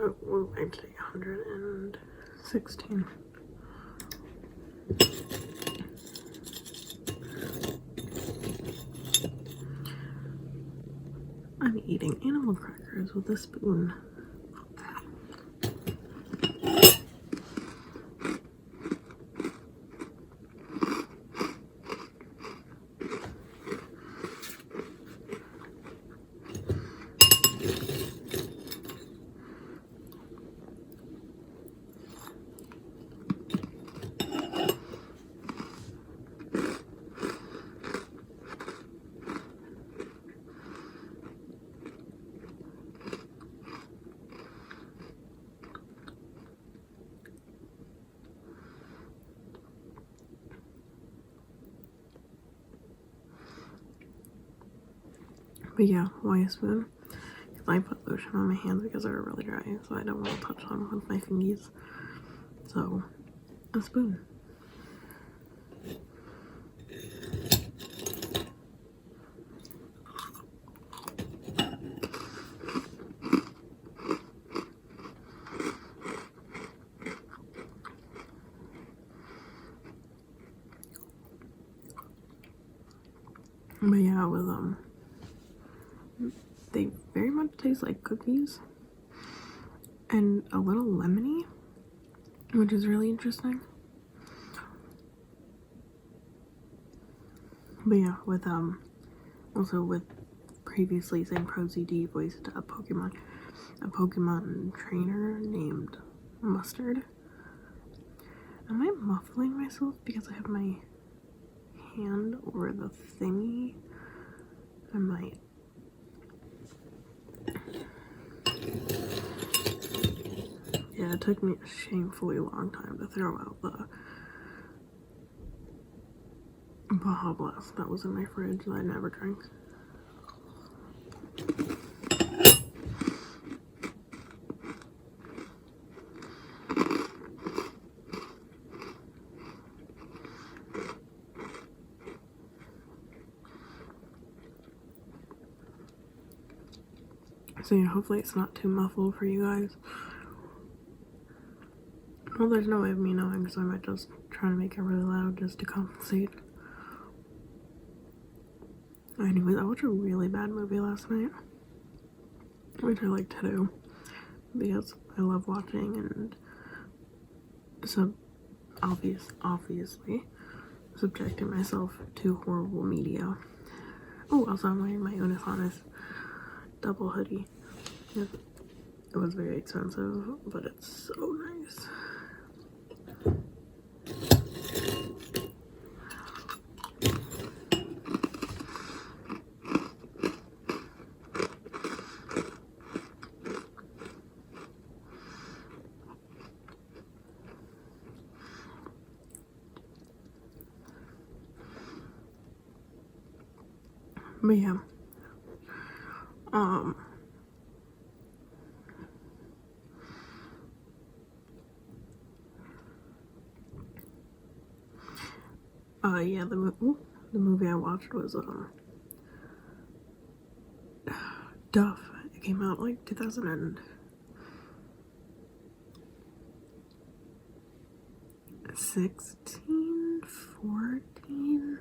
I'd say 116. I'm eating animal crackers with a spoon. But yeah, why a spoon? Because I put lotion on my hands because they're really dry, so I don't want to touch them with my fingies. So, a spoon. But yeah, with they very much taste like cookies and a little lemony, which is really interesting. But yeah, with also with previously St. ProZD voiced a Pokemon trainer named Mustard. Am I muffling myself because I have my hand over the thingy? I might. Yeah, it took me a shamefully long time to throw out the Baja Blast that was in my fridge that I never drank. So yeah, hopefully it's not too muffled for you guys. Well, there's no way of me knowing, so I might just try to make it really loud just to compensate. Anyways, I watched a really bad movie last night, which I like to do because I love watching and obviously subjecting myself to horrible media. Oh, also I'm wearing my Unus Annus double hoodie. It was very expensive, but it's so nice. But yeah, yeah, the movie I watched was Duff. It came out like 2016, 14.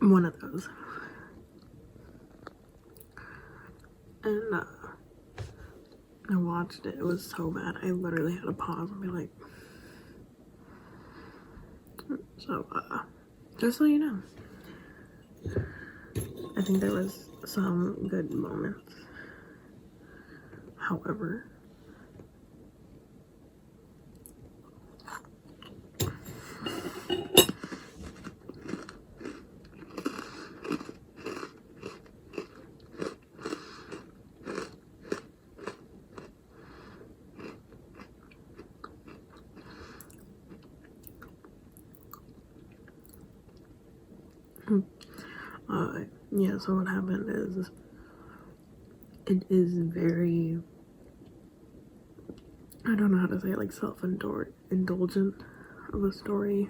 One of those. And I watched it. It was so bad. I literally had to pause and be like, so just so you know, I think there was some good moments. However, yeah, so what happened is it is very, I don't know how to say it, like self-indulgent of a story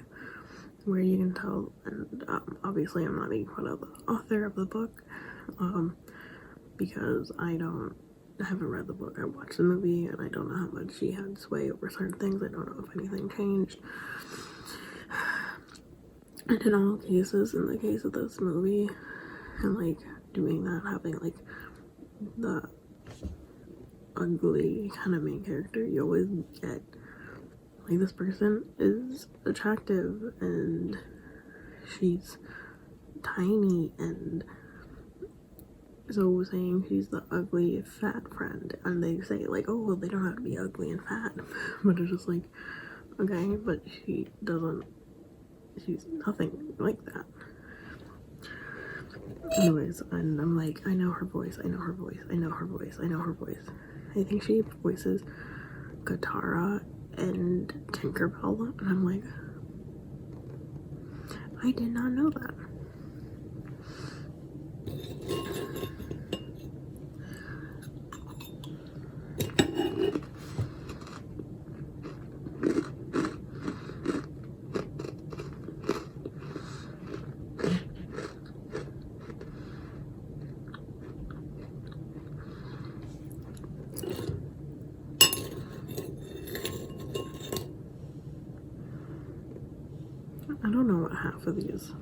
where you can tell, and obviously I'm not making fun of the author of the book, because I haven't read the book. I watched the movie and I don't know how much she had sway over certain things. I don't know if anything changed. And in all cases, in the case of this movie, and like doing that, having like the ugly kind of main character, you always get like this person is attractive and she's tiny, and so saying she's the ugly fat friend, and they say like, oh well, they don't have to be ugly and fat, but it's just like, okay, but she's nothing like that. Anyways, and I'm like, I know her voice. I think she voices Katara and Tinkerbell, and I'm like, I did not know that. I don't know what half of these.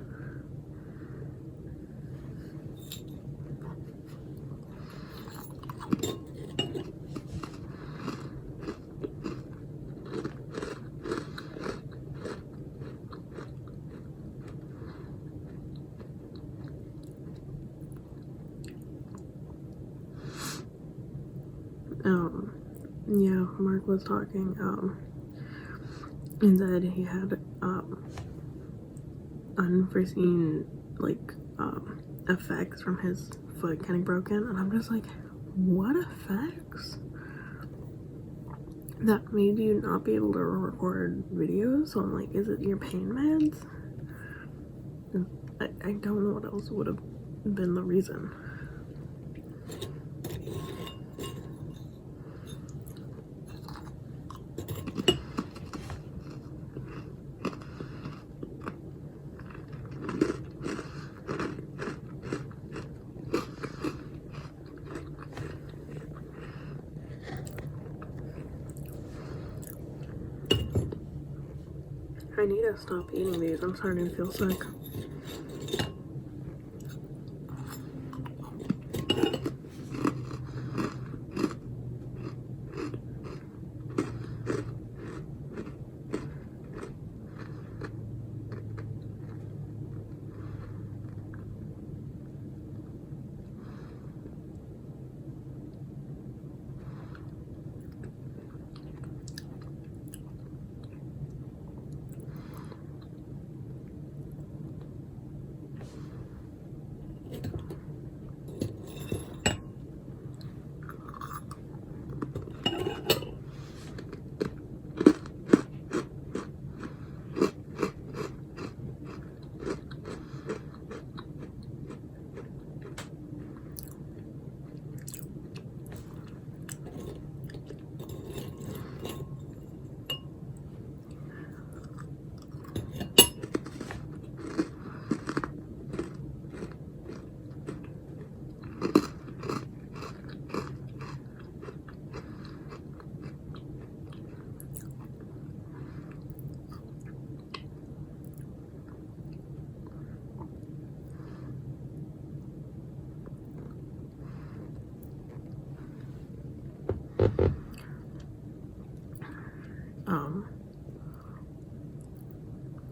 Yeah, Mark was talking, and said he had, unforeseen, like, effects from his foot getting broken, and I'm just like, what effects? That made you not be able to record videos? So I'm like, is it your pain meds? I don't know what else would have been the reason. I need to stop eating these. I'm starting to feel sick.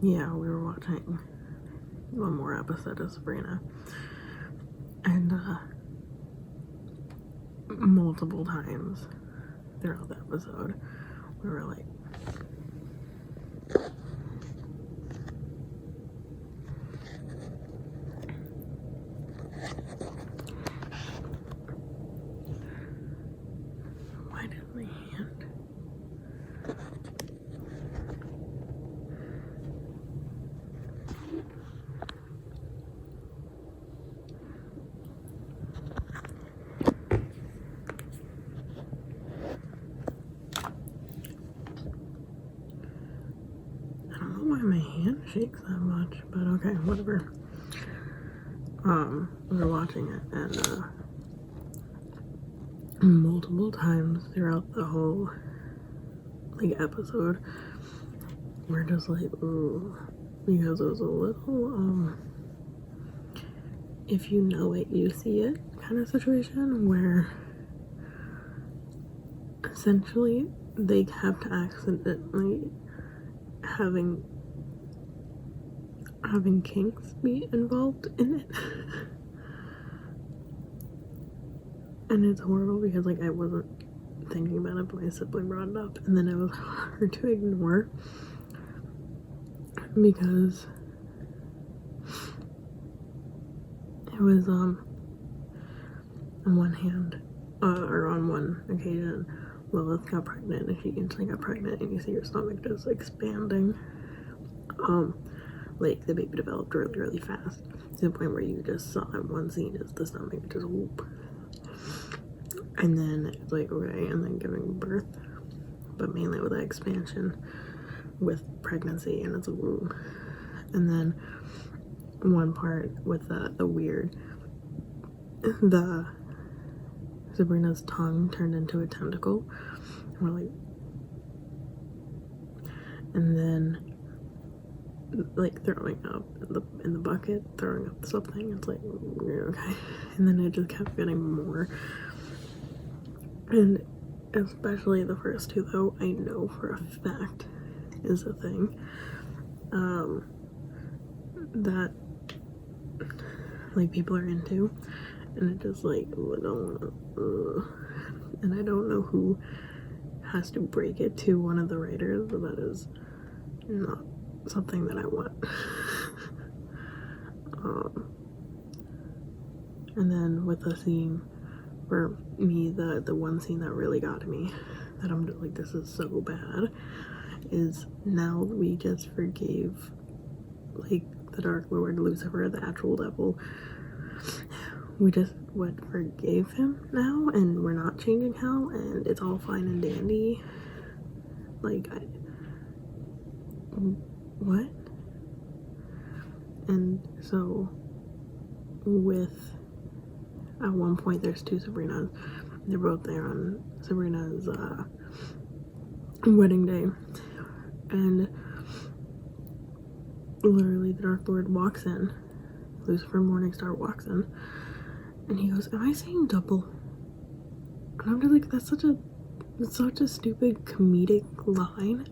Yeah, we were watching one more episode of Sabrina, and multiple times throughout the episode we were like, why did my hand? I don't know why my hand shakes that much, but okay, whatever. We were watching it, and multiple times throughout the whole like episode. We're just like, ooh, because it was a little if you know it, you see it kind of situation where essentially they have to accidentally having kinks be involved in it. And it's horrible because like I wasn't thinking about it, but my sibling brought it up, and then it was hard to ignore because it was on one hand, or on one occasion, Lilith got pregnant, and she instantly got pregnant, and you see your stomach just expanding. Like the baby developed really, really fast to the point where you just saw in one scene is the stomach just whoop. And then it's like, okay, and then giving birth, but mainly with that expansion with pregnancy, and it's a womb. And then one part with the weird, the Sabrina's tongue turned into a tentacle. And we're like, and then like throwing up in the bucket, throwing up something. It's like, okay. And then it just kept getting more. And especially the first two, though, I know for a fact is a thing that like people are into, and it just like, I don't wanna, and I don't know who has to break it to one of the writers, but that is not something that I want. And then with the scene, for me, the one scene that really got me, that I'm just like, this is so bad, is now we just forgave like the Dark Lord Lucifer, the actual devil. We just forgave him now, and we're not changing hell, and it's all fine and dandy. Like, what? And so with, at one point there's two Sabrinas. They're both there on Sabrina's wedding day, and literally the Dark Lord walks in, Lucifer Morningstar walks in, and he goes, am I saying double? And I'm just like, that's such a stupid comedic line,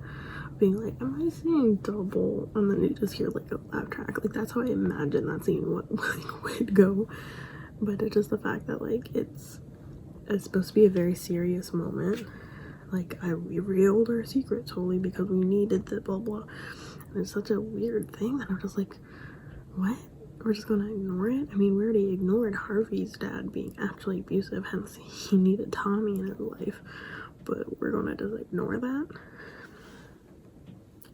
being like, am I saying double? And then you just hear like a laugh track. Like, that's how I imagine that scene would go. But it's just the fact that like it's supposed to be a very serious moment. Like, we revealed our secret totally because we needed the blah blah. And it's such a weird thing that I'm just like, what? We're just gonna ignore it? I mean, we already ignored Harvey's dad being actually abusive, hence he needed Tommy in his life. But we're gonna just ignore that?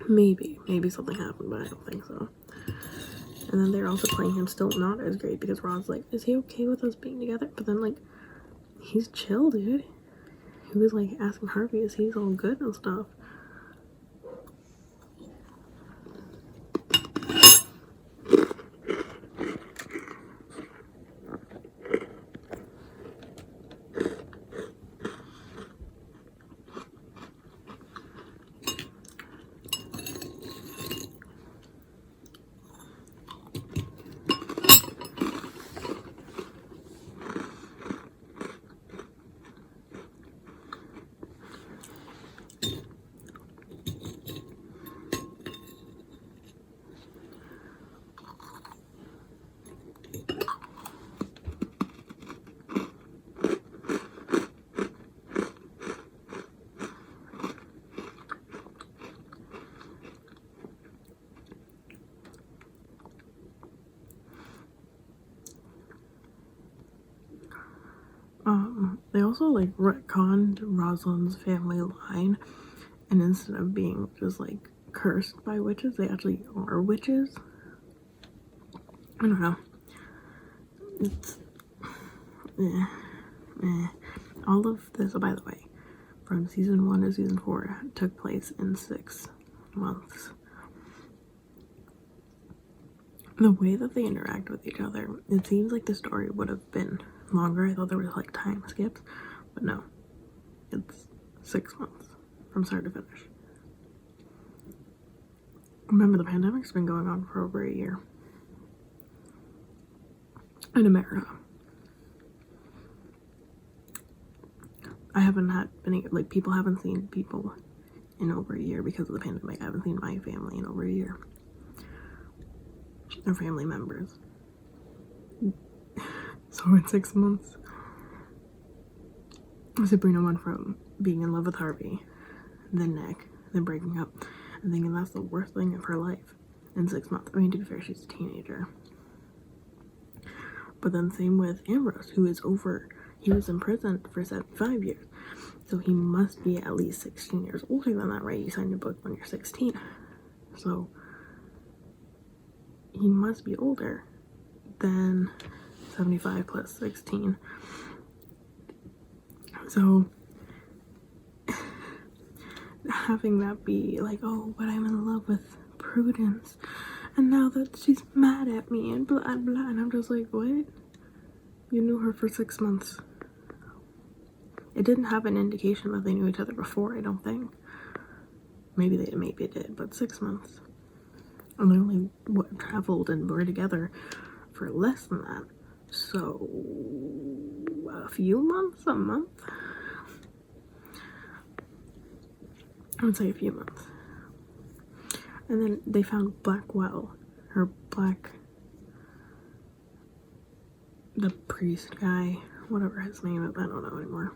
Maybe something happened, but I don't think so. And then they're also playing him still not as great because Rod's like, is he okay with us being together? But then like, he's chill, dude. He was like asking Harvey, is he all good and stuff. They also like retconned Rosalind's family line, and instead of being just like cursed by witches, they actually are witches. I don't know. It's all of this, oh, by the way, from season 1 to season 4 took place in 6 months. The way that they interact with each other, it seems like the story would have been longer. I thought there was like time skips, But no, it's 6 months from start to finish. Remember, the pandemic's been going on for over a year in America. I haven't had any, like, people haven't seen people in over a year because of the pandemic. I haven't seen my family in over a year. Or family members. So in 6 months, Sabrina went from being in love with Harvey, then Nick, then breaking up, and thinking that's the worst thing of her life in 6 months. I mean, to be fair, she's a teenager. But then same with Ambrose, who is over, he was in prison for 75 years. So he must be at least 16 years older than that, right? You signed a book when you're 16. So he must be older than 75 plus 16. So having that be like, oh, but I'm in love with Prudence, and now that she's mad at me and blah blah, and I'm just like, what? You knew her for 6 months. It didn't have an indication that they knew each other before, I don't think. Maybe it did, but 6 months. And they only traveled and were together for less than that. So a few months, a month. I would say a few months. And then they found Blackwell, the priest guy, whatever his name is, I don't know anymore.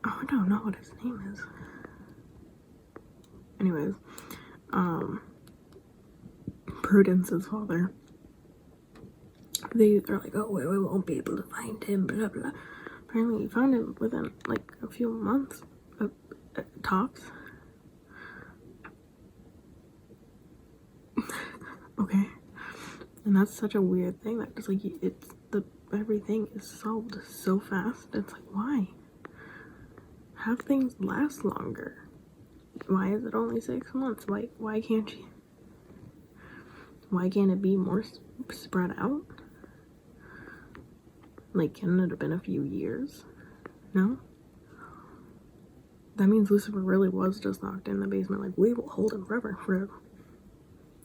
I don't know what his name is. Anyways, Prudence's father, they are like, oh, we won't be able to find him, blah blah. Apparently we found him within like a few months of tops. Okay, and that's such a weird thing that just like everything is solved so fast. It's like, why have things last longer? Why is it only 6 months? Why can't it be more spread out? Like, can it have been a few years? No? That means Lucifer really was just locked in the basement. Like, we will hold him forever for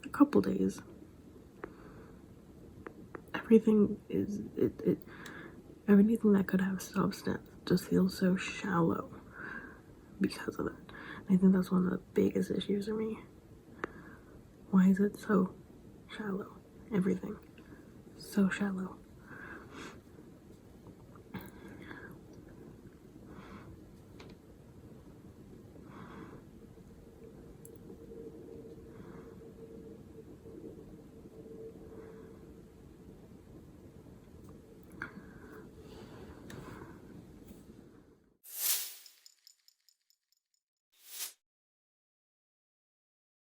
a couple days. Everything everything that could have substance just feels so shallow because of it. I think that's one of the biggest issues for me. Why is it so shallow? Everything. So shallow.